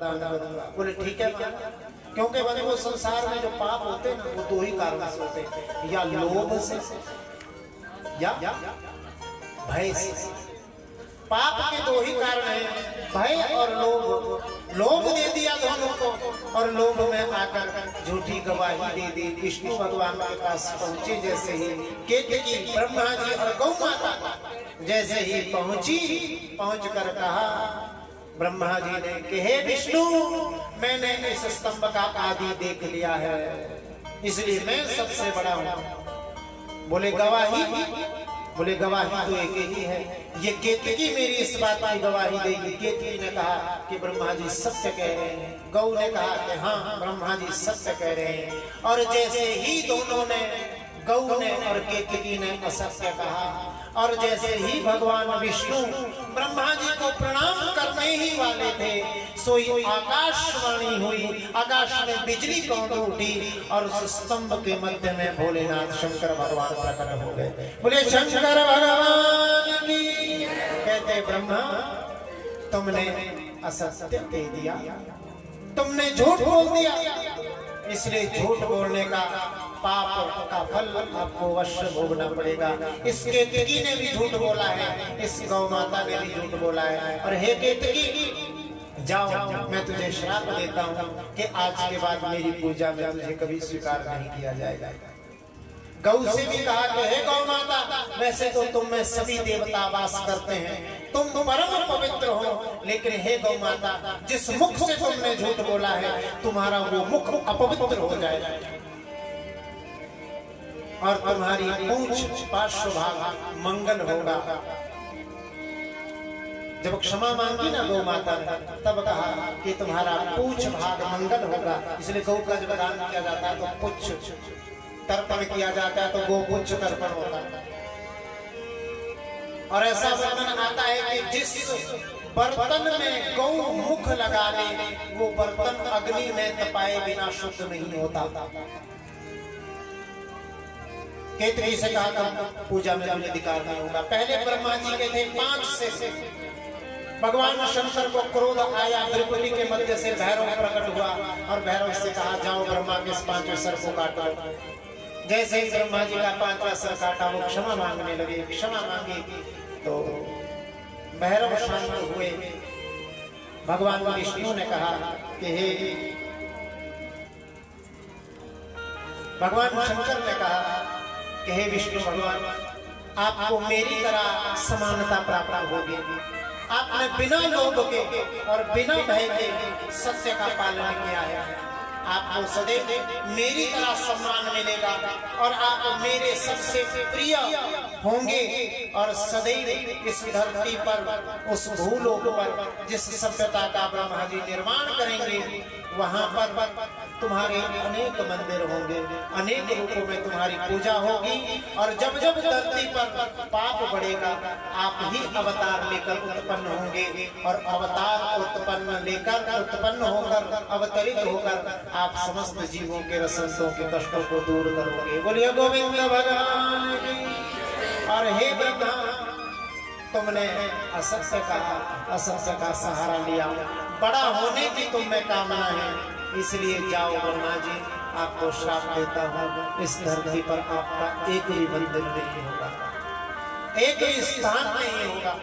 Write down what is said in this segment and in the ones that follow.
प्रदान करूंगा। बोले ठीक है, क्योंकि वो संसार में जो पाप होते हैं ना वो दो ही कारण से होते हैं, या लोभ से या भय से। पाप के दो ही कारण हैं, भय और लोभ। लोभ दे दिया दोनों को और लोभ में आकर झूठी गवाही दे दी। विष्णु भगवान के पास पहुंचे जैसे ही केतकी, ब्रह्मा जी और गौ माता जैसे ही पहुंच कर कहा ब्रह्मा जी ने कि हे विष्णु, मैंने इस स्तंभ का आदि देख लिया है, इसलिए मैं सबसे बड़ा हूं। बोले गवाही? बोले गवाही तो एक ही है, ये केतकी मेरी इस बात की गवाही देगी। केतकी ने कहा कि ब्रह्मा जी सत्य कह रहे हैं। गौ ने कहा कि हाँ ब्रह्मा जी सत्य कह रहे हैं। और जैसे ही दोनों ने, गौ ने और केतकी ने असत्य कहा, और जैसे ही भगवान विष्णु ब्रह्मा जी को प्रणाम करने ही वाले थे, सोई आकाशवाणी हुई, आकाश में बिजली कौंध उठी और उस स्तंभ के मध्य में भोलेनाथ शंकर भगवान प्रकट हो गए। बोले शंकर भगवान की। कहते ब्रह्मा, तुमने असत्य कह दिया, तुमने झूठ बोल दिया, इसलिए झूठ बोलने का पाप का फल आपको अवश्य भोगना पड़ेगा। इस केतकी ने भी झूठ बोला है, इस गौ माता ने भी झूठ बोला है। और हे केतकी, जाओ, मैं तुझे श्राप देता हूँ कि आज के बाद मेरी पूजा में तुझे कभी स्वीकार नहीं किया जाएगा। गौ से भी कहा कि हे गौ माता, वैसे तो तुम में सभी देवता वास करते हैं, तुम परम पवित्र हो, लेकिन हे गौ माता, जिस मुख से तुमने झूठ बोला है, तुम्हारा वो मुख अपवित्र हो जाएगा और तुम्हारी पूंछ पार्श्व भाग मंगल होगा। जब क्षमा मांगी ना गौ माता ने, तब कहा कि तुम्हारा पूंछ भाग मंगल होगा। इसलिए गौ का जब दान किया जाता है तो पुच्छ तर्पण किया जाता है, तो गो पुच्छ तर्पण होता है। और ऐसा वर्णन आता है कि जिस बर्तन में गौ मुख लगा ले, वो बर्तन अग्नि में तपाए बिना शुद्ध नहीं होता। केतकी से कहा था पूजा में तुझे अधिकार नहीं होगा। पहले ब्रह्मा जी के थे 5 से, भगवान शंकर को क्रोध आया, त्रिपुटी के मध्य से भैरव प्रकट हुआ और भैरव से कहा जाओ ब्रह्मा के 5वें सर को काटो। जैसे ही ब्रह्मा जी का 5वां सर काटा, वो क्षमा मांगने लगे। क्षमा मांगी तो भैरव शांत हुए। भगवान विष्णु ने कहा कि हे, भगवान शंकर ने कहा कि हे विष्णु भगवान, आपको मेरी तरह समानता प्राप्त होगी। आपने बिना लोभ के और बिना भय के सत्य का पालन किया है, आपको सदैव मेरी तरह सम्मान मिलेगा और आप मेरे सबसे प्रिय होंगे। और सदैव इस धरती पर, उस भूलोक पर जिस सभ्यता का ब्रह्मा जी निर्माण करेंगे, वहां पर तुम्हारे अनेक मंदिर होंगे, अनेक रूपों में तुम्हारी पूजा होगी। और जब जब धरती पर पाप बढ़ेगा, आप ही अवतार लेकर उत्पन्न होंगे और अवतार उत्पन्न होकर अवतरित होकर आप समस्त जीवों के रसंतों के कष्टों को दूर करोगे। बोलिए गोविंद भगवान की। और हे ब्रह्मा, तुमने असत्य का सहारा लिया, बड़ा होने की तुम में कामना है, इसलिए जाओ ब्रह्मा जी, आपको श्राप देता हूँ, इस धरती पर आपका एक भी मंदिर नहीं होगा, एक भी स्थान नहीं होगा,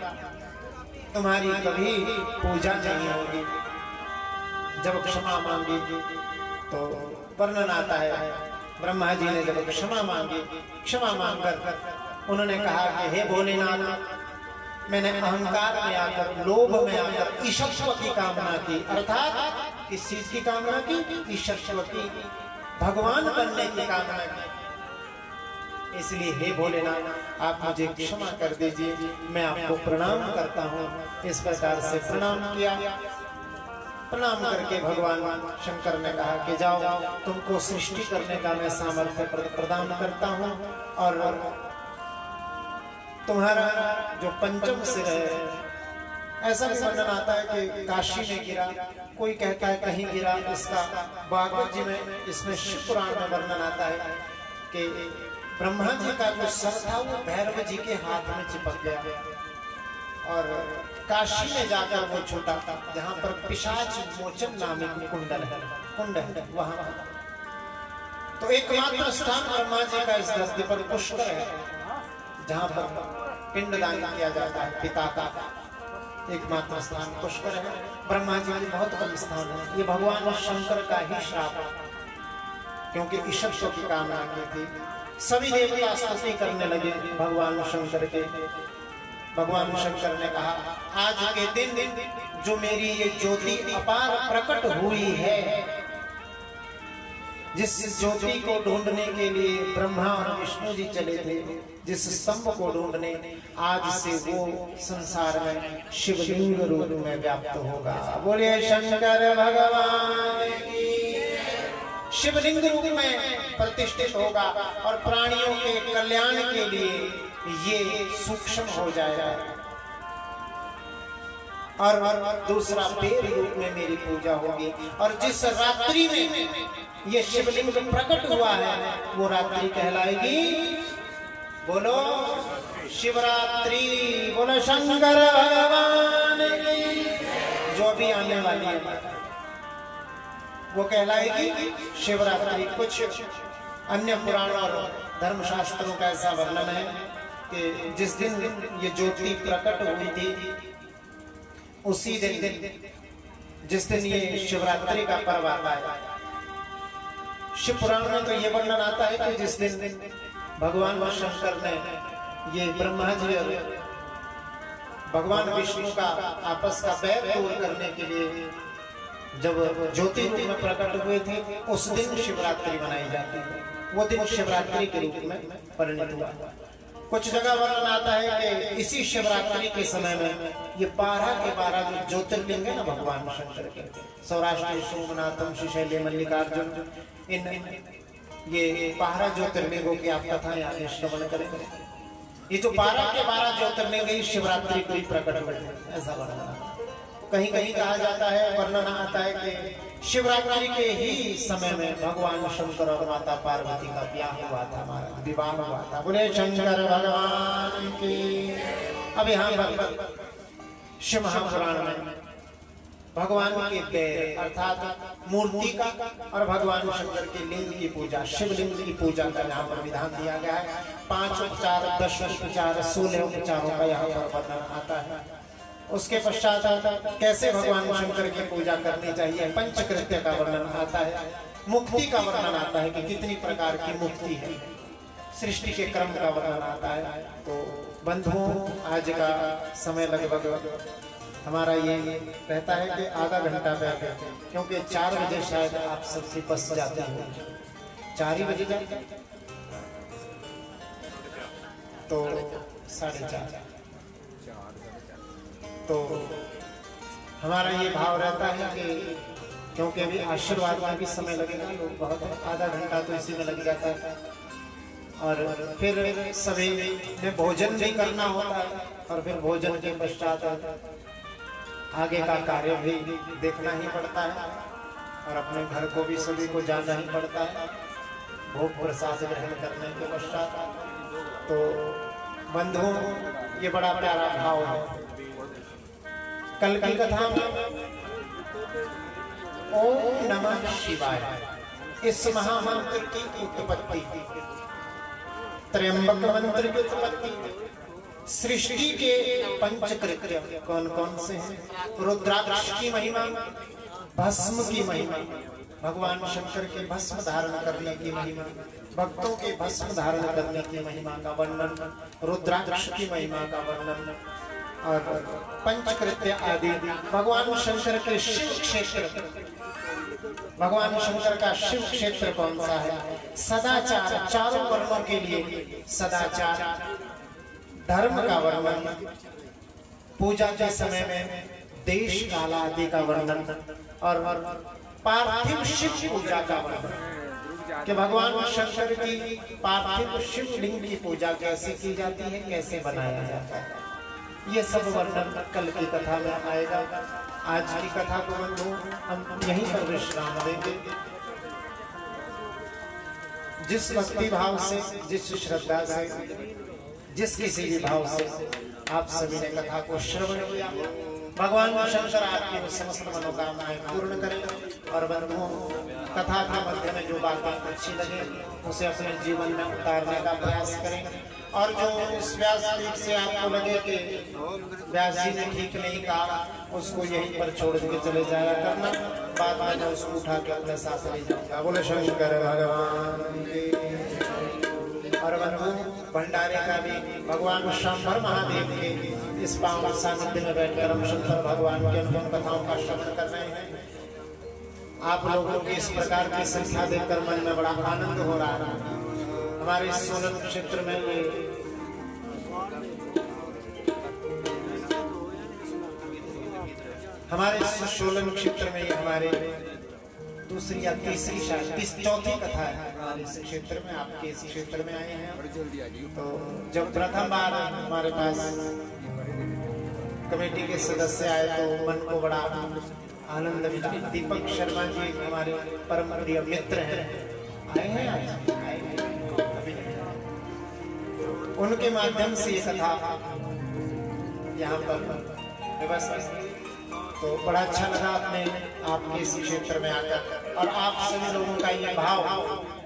तुम्हारी कभी पूजा नहीं होगी। जब क्षमा मांगी तो वर्णन आता है, ब्रह्मा जी ने जब क्षमा मांगी, क्षमा मांगकर उन्होंने कहा कि हे भोलेनाथ, मैंने अहंकार में आकर, लोभ में आकर ईशत्व की कामना की। अर्थात किस चीज की कामना की? ईशत्व की, भगवान बनने की कामना की। इसलिए हे भोलेनाथ, आप मुझे क्षमा कर दीजिए, मैं आपको प्रणाम करता हूँ। इस प्रकार से प्रणाम किया। प्रणाम करके भगवान शंकर ने कहा कि जाओ, तुमको सृष्टि करने का मैं सामर्थ्य प्रदान करता हूँ और तुम्हारा जो पंचम सिर है, ऐसा भी वर्णन आता है कि काशी में गिरा, कोई कहता है कहीं गिरा। इसका भागवत जी में, इसमें शिव पुराण में वर्णन आता है कि ब्रह्मा जी का जो सर था वो भैरव जी के हाथ में चिपक गया और काशी में जाकर वो छूटा जहां पर पिशाच मोचन नामी कुंड है वहां। तो एकमात्र स्थान ब्रह्मा जी का इस धरती पर पुष्कर है जहां पर पिंडदान किया जाता है पिता का। एकमात्र स्थान पुष्कर है। ब्रह्मा जी के बहुत कम स्थान है। ये भगवान शंकर का ही श्राप है, क्योंकि ईशत्व की कामना की थी। सभी देवता स्तुति करने लगे भगवान शंकर के। भगवान शंकर ने कहा, आज के दिन जो मेरी ये ज्योति अपार प्रकट हुई है, जिस ज्योति को ढूंढने के लिए ब्रह्मा और विष्णु जी चले थे, जिस स्तंभ को ढूंढने, आज से वो संसार में शिवलिंग रूप में व्याप्त होगा। बोलिए शंकर भगवान की। शिवलिंग रूप में प्रतिष्ठित होगा और प्राणियों के कल्याण के लिए ये सूक्ष्म हो जाएगा। और दूसरा बेर रूप में मेरी पूजा होगी। और जिस रात्रि में ये शिवलिंग प्रकट हुआ है वो रात्रि कहलाएगी, बोलो शिवरात्रि, बोलो शंकर भगवान की। जो भी आने वाली है वो कहलाएगी शिवरात्रि। कुछ अन्य पुराण और धर्मशास्त्रों का ऐसा वर्णन है कि जिस दिन ये ज्योति प्रकट हुई थी, उसी दिन जिस दिन ये शिवरात्रि का पर्व आता है, शिव पुराण में तो ये वर्णन आता है कि जिस दिन भगवान शंकर ने ये ब्रह्मा जी और भगवान विष्णु का आपस का बैर दूर करने के लिए जब ज्योति रूप में प्रकट हुए थे, उस दिन शिवरात्रि मनाई जाती है। वो दिन शिवरात्रि के रूप में परिणत हुआ। कुछ जगह वर्णन आता है कि इसी शिवरात्रि के समय में ये 12 के 12 जो ज्योतिर्लिंग है ना भगवान शंकर के, सौराष्ट्र सोमनाथम श्रीशैल्य मल्लिकार्जुन, इन ये 12 ज्योतिर्लिंगों की आप कथा यहाँ श्रवण करेंगे। ये जो 12 के 12 ज्योतिर्लिंग ही शिवरात्रि को ही प्रकट हुए थे, ऐसा वर्णन आता है। कहीं कहीं कहा जाता है, वर्णन आता है कि शिवरात्रि के ही समय में भगवान शंकर और माता पार्वती का ब्याह हुआ था, हमारा विवाह हुआ था। बोले शंकर भगवान की। अब यहाँ पर शिव महापुराण में भगवान के पैर अर्थात मूर्ति का और भगवान शंकर के लिंग की पूजा, शिवलिंग की पूजा का यहाँ पर विधान दिया गया है। 5 उपचार, 10 उपचार, 16 उपचारों का यहाँ पर वर्णन आता है। उसके पश्चात कैसे भगवान शंकर की पूजा करनी चाहिए, पंचकृत्य का वर्णन आता है। मुक्ति का वर्णन आता है कि कितनी प्रकार की मुक्ति है, सृष्टि के क्रम का वर्णन आता है। तो बंधुओं, आज का समय लगभग हमारा ये रहता है कि आधा घंटा बैठे, क्योंकि 4 बजे शायद आप सबसे बस जाते हो। 4 ही बजे जाते तो 4:30। तो हमारा ये भाव रहता है कि क्योंकि अभी आशीर्वाद में भी समय लगेगा, लोग बहुत आधा घंटा तो इसी में लग जाता है। और फिर सभी ने भोजन भी करना होता है, और फिर भोजन के पश्चात आगे का कार्य भी देखना ही पड़ता है, और अपने घर को भी सभी को जाना ही पड़ता है भोग प्रसाद ग्रहण करने के पश्चात। तो बंधुओं, ये बड़ा प्यारा भाव है। कल की कथा में ओम नमः शिवाय इस महामंत्र की उत्पत्ति, त्र्यंबक मंत्र की उत्पत्ति, सृष्टि के पंचकृत्य कौन कौन से हैं, रुद्राक्ष की महिमा, भस्म की महिमा, भगवान शंकर के भस्म धारण करने की महिमा, भक्तों के भस्म धारण करने की महिमा का वर्णन, रुद्राक्ष की महिमा का वर्णन, और पंचकृत्य आदि। भगवान शंकर के शिव क्षेत्र, भगवान शंकर का शिव क्षेत्र कौन सा है, सदाचार, चारों वर्णों के लिए सदाचार, धर्म का वर्णन, पूजा के समय में देश काल आदि का वर्णन, और पार्थिव शिव पूजा का वर्णन कि भगवान शंकर की पार्थिव शिवलिंग की पूजा कैसे की जाती है, कैसे बनाया जाता है, ये सब वर्णन कल की कथा में आएगा। आज की कथा को बंधु हम यहीं पर विश्राम देंगे। जिस भक्ति भाव से, जिस श्रद्धा से, जिस किसी भी भाव से आप सभी ने कथा को श्रवण किया। भगवान शंकर आपकी समस्त मनोकामनाएं पूर्ण करें। और बंधुओं, कथा के मध्य में जो बातें अच्छी लगे उसे अपने जीवन में उतारने का प्रयास करें। और जो इस व्यासपीठ से आपको लगे कि व्यास जी ने ठीक नहीं कहा, उसको यहीं पर छोड़ के चले जाया करना। बाद में मैं उसको उठा के अपने साथ ले जाऊंगा। बोले शंकर भगवान की। और बंधु, भंडारे का भी भगवान शंकर महादेव के इस पावन सानिध्य में बैठकर हम शंकर भगवान की अनुपम कथाओं का श्रवण कर रहे हैं। आप लोगों की इस प्रकार की संख्या देखकर मन में बड़ा आनंद हो रहा है। हमारे सोलन क्षेत्र में ये हमारे दूसरी या तीसरी चौथी कथा है हमारे इस क्षेत्र में। आपके इस क्षेत्र में आए हैं। तो जब प्रथम बार हमारे पास कमेटी के सदस्य आए तो मन को बड़ा आनंद मिला। दीपक शर्मा जी हमारे परम प्रिय मित्र हैं, आए हैं आज? उनके माध्यम से ये कथा यहाँ पर व्यवस्थित, तो बड़ा अच्छा लगा आपके इस क्षेत्र में आकर। और आप सभी लोगों का ये भाव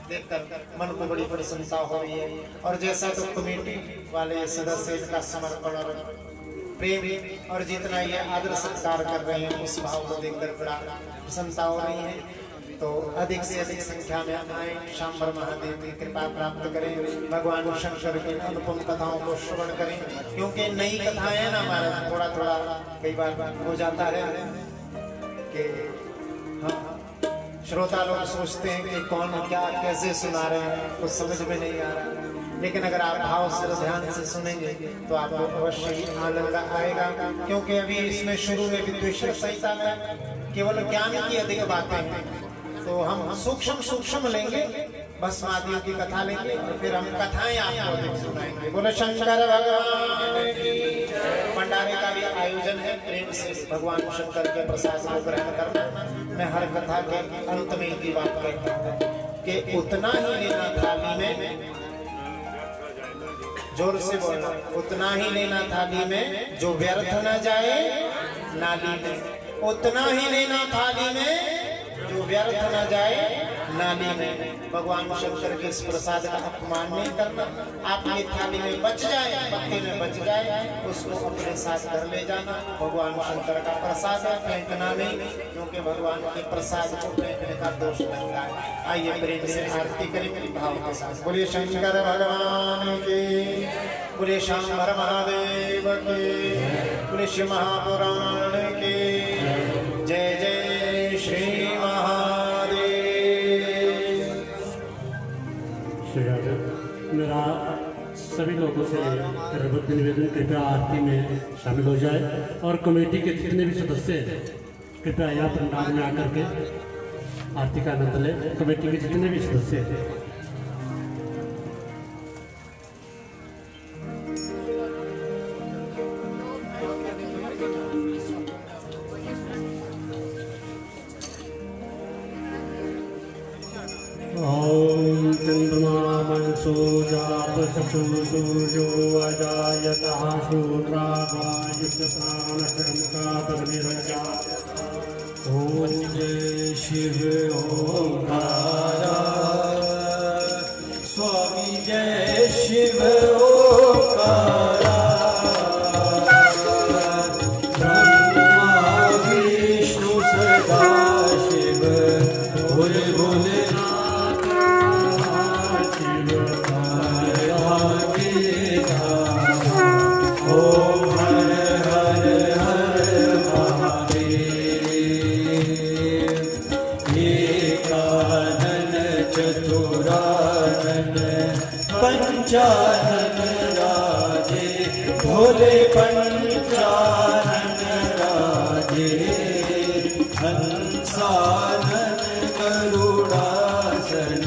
देखकर मन को बड़ी प्रसन्नता हो रही है। और जैसा तो कमेटी वाले सदस्य इनका समर्पण और प्रेम और जितना ये आदर सत्कार कर रहे हैं, उस भाव को देखकर बड़ा प्रसन्नता हो रही है। तो अधिक से अधिक संख्या में आए, शांबर महादेव की कृपा प्राप्त करें, भगवान शंकर की अनुपम कथाओं को श्रवण करें। क्योंकि नई कथाएं हैं ना, हमारा थोड़ा थोड़ा कई बार हो जाता है कि हाँ, श्रोता लोग सोचते हैं कि कौन क्या कैसे सुना रहे हैं, कुछ समझ में नहीं आ रहा। लेकिन अगर आप भाव से ध्यान से सुनेंगे तो आपको अवश्य ही आनंद आएगा। क्योंकि अभी इसमें शुरू में विद्वेश्वर संहिता में केवल ज्ञान की अधिक बातें हैं, तो हम सूक्ष्म लेंगे, बस महादेव की कथा लेंगे और फिर हम कथाएं आपको अधिक सुनाएंगे। बोले शंकर भगवान की। भंडारे का भी आयोजन है। प्रेम से भगवान शंकर के प्रसाद को ग्रहण करना। मैं हर कथा के अंत में एक बात कहता हूँ कि उतना ही लेना थाली में, जोर से बोलना, उतना ही लेना थाली में जो व्यर्थ न जाए नाली में। उतना ही लेना थाली में जो व्यर्थ न जाए नाली में। भगवान शंकर के इस प्रसाद का अपमान नहीं करना। आपकी थाली में बच जाए, पत्ते में बच जाए, उसको अपने साथ घर ले जाना। भगवान शंकर का प्रसाद है, फेंकना नहीं, क्योंकि भगवान के प्रसाद को फेंकने का दोष लगता है। आइए प्रेम से आरती करेंगे भाव के साथ। बोलिए शंकर भगवान की, बोलिए शांबर महादेव की, बोलिए शिव महापुराण की। जय जय श्री मेरा सभी लोगों से करबद्ध निवेदन, कृपया आरती में शामिल हो जाए। और कमेटी के जितने भी सदस्य हैं कृपया यहाँ पंडाल में आकर के आरती का आनंद लें। कमेटी के जितने भी सदस्य हैं। ओम चंद्रमा मनसो जाप सूर्यो अजायतः शूद्राभायुष्यप्राणकर्मकापनिरजा। ओम जय शिव ओंकारा स्वामी जय शिव ओंकारा। ब्रह्मा विष्णु सदा शिव भोले भोले पंचानन राजे भोले पंचानन राजे। हंसानन गरुड़ासन,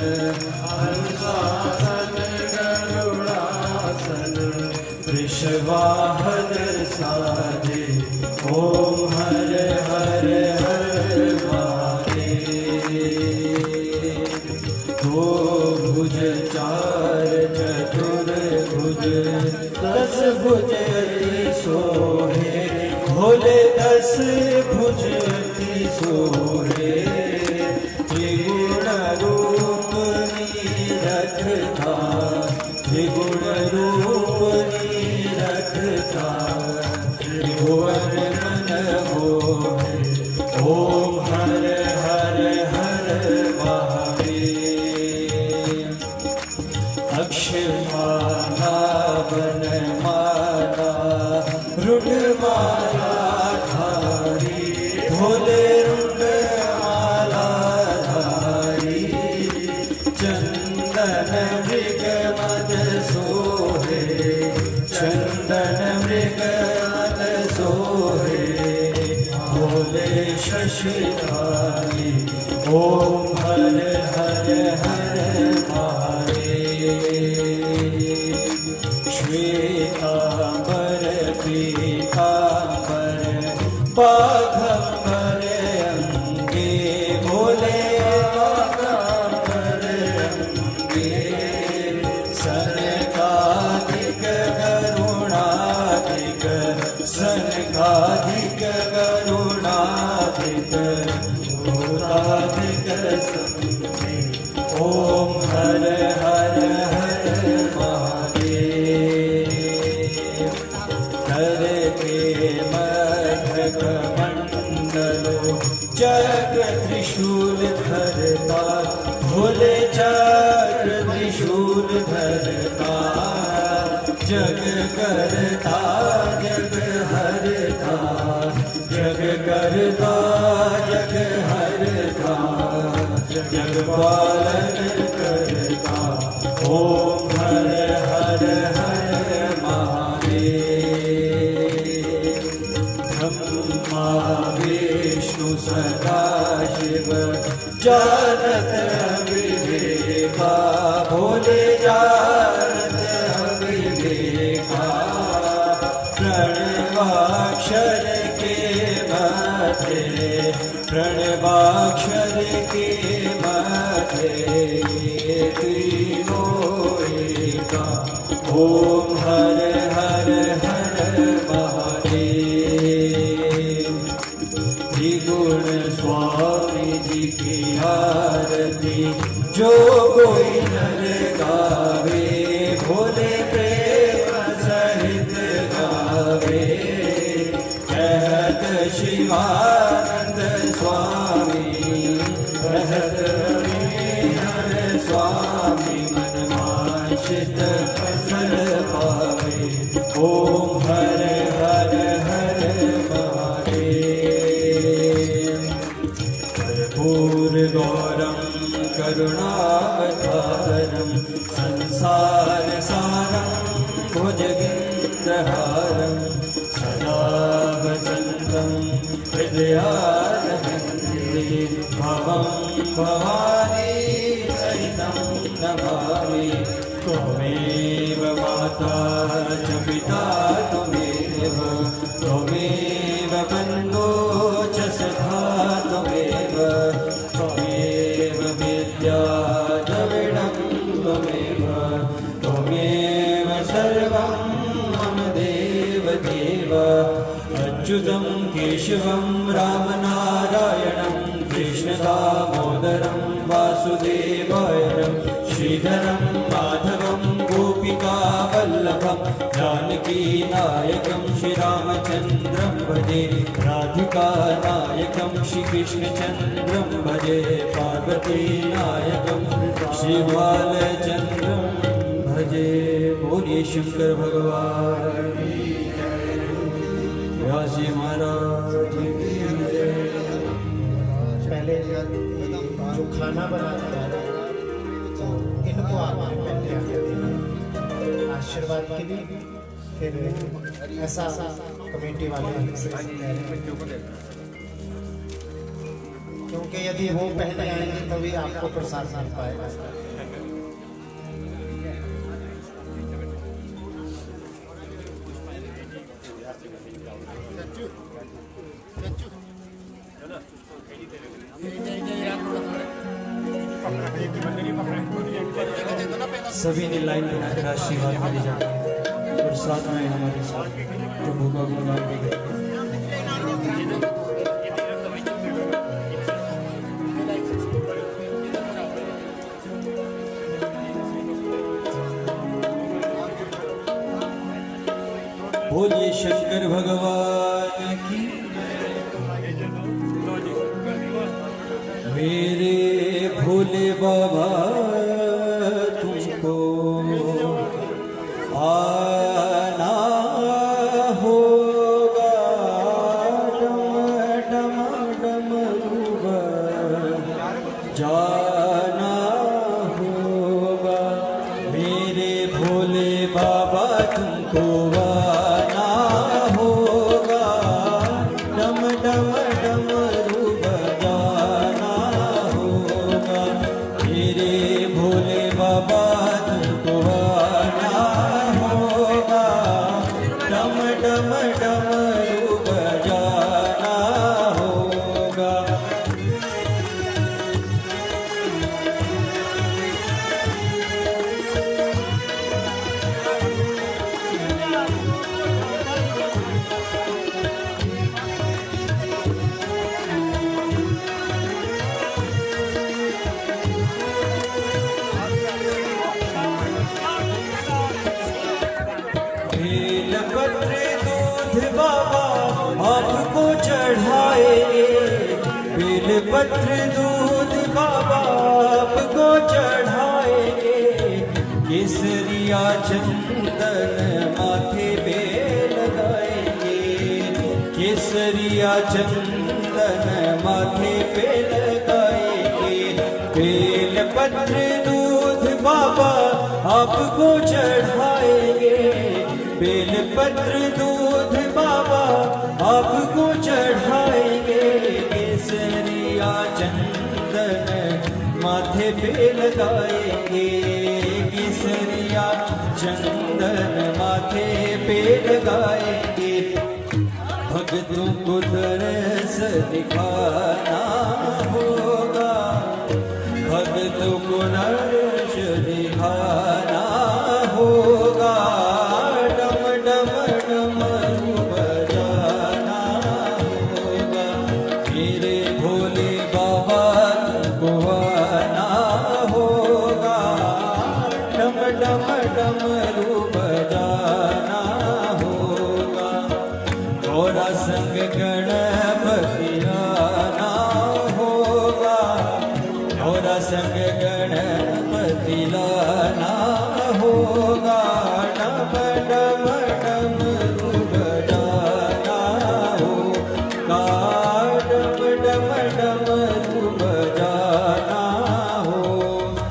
हंसानन गरुड़ासन। वृषवाहन साजे ओम हर हर हर महादेव। दो भुज चार चतुर्भुज दस भुज सोहे भोले 10 भुज अति सोहे त्रिगुण रूप निरखता त्रिगुण रूप निरखता त्रिभुवन मन मोहे ओम हर हर हर महादेव अक्षमाला वनमाला रुद्रमाला धारी भोले रुद्रमाला धारी चंदन मृग मद सोहे चंदन मृग मद सोहे भोले शशिधारी ओम हर हर हर महादेव श्वेतांबर पीतांबर बाघंबर अंगे भोले बाघंबर अंगे सनकादिक करुणादिक सनकादिक करुणादिक भूतादिक संगे ओम हर हर हर महादेव करते मध्यक मंडलो चक्र त्रिशूल धरता भोले चक्र त्रिशूल धरता जग करता जग हरता जग करता जग हरता जग पालन करता ओम हर हर हर महादेव ब्रह्मा विष्णु सदा शिव जानत विवेका भोले जानत विवेका प्रणवाक्षर के मध्य प्रणवाक्षर के मध्य तीनों एका ओम हर हर हर महादेव त्रिगुण स्वामी जी की आरती जो कोई नर गावे भोले प्रेम सहित गावे कहत शिवानंद स्वामी कहत हर स्वामी मन माशित फल पावे ओम हर हर हर महादेव कर्पूर गौरम करुणावतारम संसार सारम भुजगेन्द्रहारम सदा वसन्तं हृदयारविन्दे भवं भवानी सहितं नमामि त्वमेव माता च पिता त्वमेव बन्धो च सखा त्वमेव विद्या द्रविणं त्वमेव सर्वं मम देव देव अच्युतं केशवं रामनारायणं कृष्णदामोदरं वासुदेवायनं श्रीधरं माधवं गोपिकावल्लभं जानकीनायकं श्रीरामचन्द्रं भजे राधिकानायकं श्रीकृष्णचन्द्रं भजे पार्वतीनायकं श्रीबालचन्द्रं भजे बोलिए शंकर भगवान की जय। व्यासी महाराज की जय। पहले जो खाना बनाने वाले तो इनको आपने पहले आके देना आशीर्वाद के लिए, फिर ऐसा कमेटी वाले से क्योंकि यदि वो पहले आएंगे तभी आपको प्रसाद मिल पाएगा। सभी ने लाइन बनाकर आशीर्वाद मिल जाए। और साथ में हमारे साथ प्रभु का गुणगान भी करें। बोलिए शंकर भगवान की। मेरे भोले बाबा तुमको आना होगा, डम डम डमरूबा जाना होगा। मेरे भोले बाबा तुमको आना होगा, डम डम डमरूबा जाना होगा। मेरे भोले बाबा तुमको आना होगा, डम डम डमरूबा जाना होगा। बेलपत्र दूध बाबा आपको चढ़ाएंगे, बेलपत्र दूध बाबा आपको चढ़ाएंगे। केसरिया चंदन माथे पे लगाएंगे, केसरिया चंदन माथे पे लगाएंगे। बेलपत्र दूध बाबा आपको चढ़ाएंगे, बेलपत्र दूध बाबा आपको चढ़ाएंगे। केसरिया चंदन माथे पे लगाएंगे, केसरिया चंदन माथे पे लगाएंगे। भक्तों को दरस दिखाना होगा, भक्तों को दरस दिखाना होगा। डम डम डमरूबा जाना होगा। मेरे भोले बाबा तुमको आना होगा, डम डम डमरूबा जाना होगा। गौरा संग गणपति आना होगा, गौरा संग गणपति लाना होगा। डम डम डमरूबा जाना होगा, डम डम डमरूबा जाना होगा।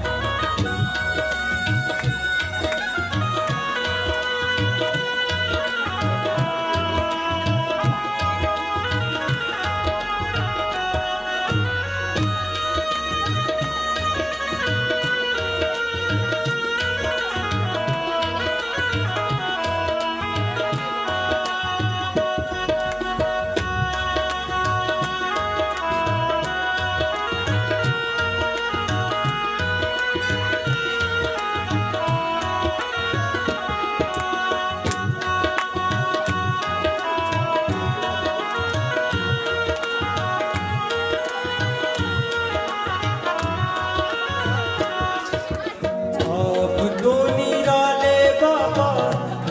आप तो निराले बाबा,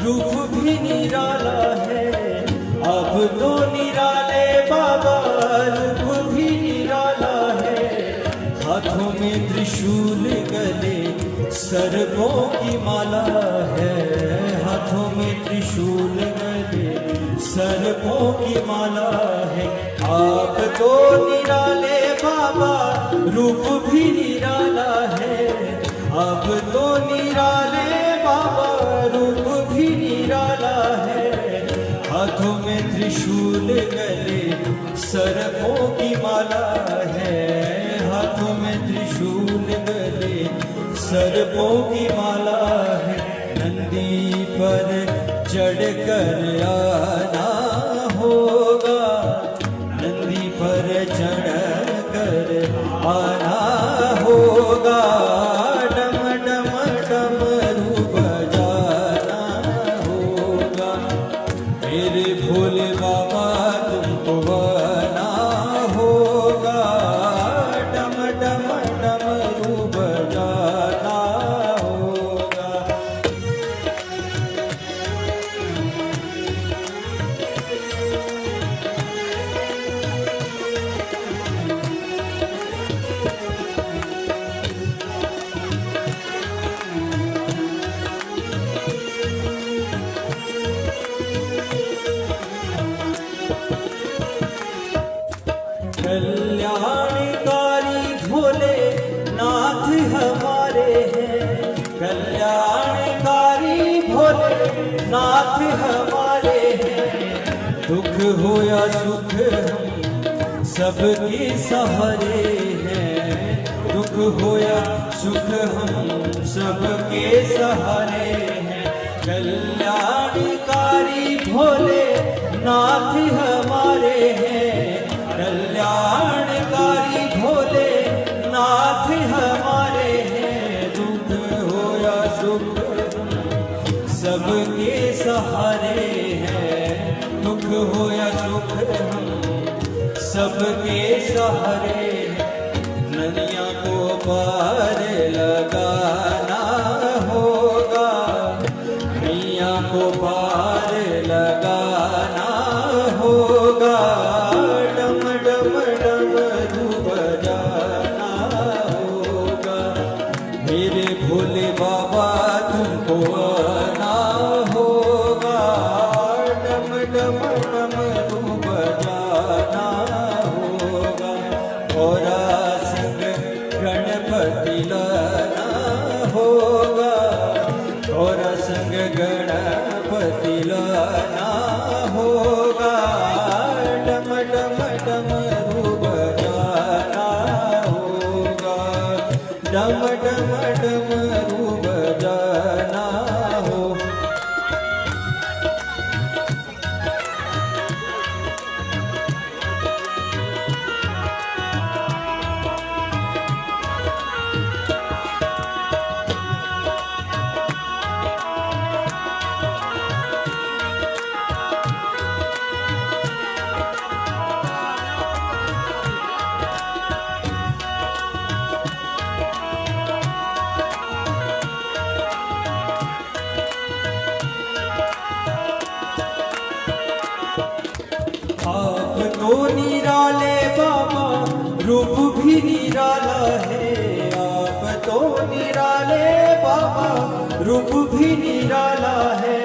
रूप भी निराला है। आप तो निराले बाबा, रूप भी निराला है। हाथों में त्रिशूल, गले सर्पों की माला है। हाथों में त्रिशूल, गले सर्पों की माला है। आप तो निराले बाबा, रूप भी निराला है। अब तो निराले बाबा, रूप भी निराला है। हाथों में त्रिशूल, गले सर्पों की माला है। हाथों में त्रिशूल, गले सर्पों की माला है। नंदी पर चढ़कर आना होगा, नंदी पर चढ़कर आना होगा। डम डम डमरूबा जाना होगा। नाथ हमारे हैं। दुख हो या सुख हम सबके सहारे हैं। दुख हो या सुख हम सबके सहारे हैं। कल्याणकारी भोले नाथ हमारे हैं। कल्याणकारी भोले नाथ हमारे हैं। दुख हो या सुख सबके सहारे हैं। दुख हो या सुख हम सबके सहारे हैं। नदियाँ को पार लगाना होगा। नैया को पार लगाना होगा। डम डम डमरू बजाना होगा। मेरे भोले बाबा तुमको आना होगा। डम डम डमरू बजाना होगा। और सिंह गणपति लाना होगा। और संग गणपति लाना होगा। डम डम डमरू बजाना होगा। डम डम डमरू बजाना हो। आप तो निराले बाबा रूप भी निराला है। आप तो निराले बाबा रूप भी निराला है।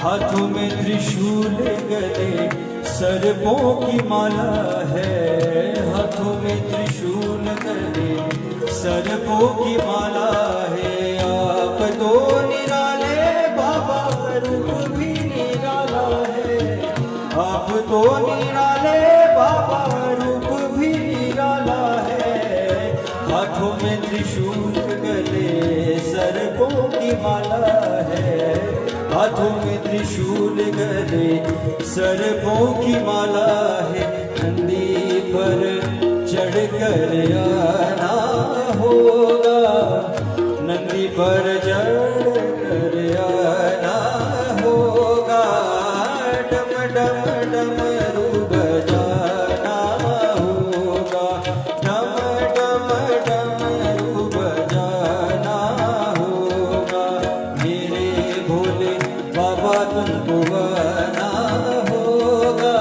हाथों में त्रिशूल गले सर्पों की माला है। हाथों में त्रिशूल गले सर्पों की माला है। आप तो निराले बाबा रूप भी निराला है। आप तो निराले बाबा रूप भी निराला है। हाथों में त्रिशूल गले सर्पों की माला है। हाथों में त्रिशूल गले सर्पों की माला है। नंदी पर चढ़कर आना होगा। नंदी पर चढ़कर आना होगा। डम डम डमरू बजाना होगा। डम डम डमरू बजाना होगा। मेरे भोले बाबा तुमको आना होगा।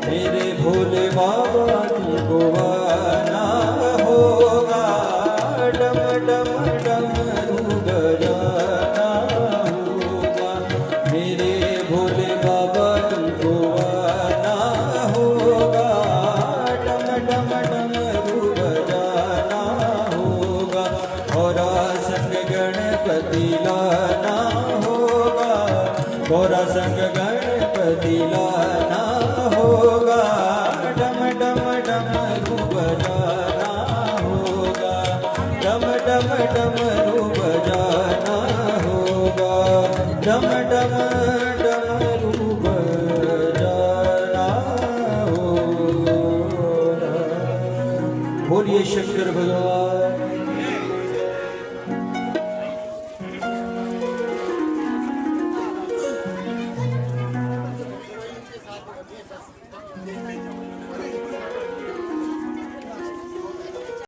मेरे भोले बाबा तुमको आना होगा। डम डम डमरू बजाना होगा। मेरे भोले बाबा तुमको आना होगा। डम डम डमरू बजाना होगा। और संग गणपति लाना होगा। और संग गणपति लाना होगा। डम डम डमरू बजाना होगा। डम डम डमरू बजाना होगा। डम डम डमरू बजाना होगा। बोलिए शंकर भगवान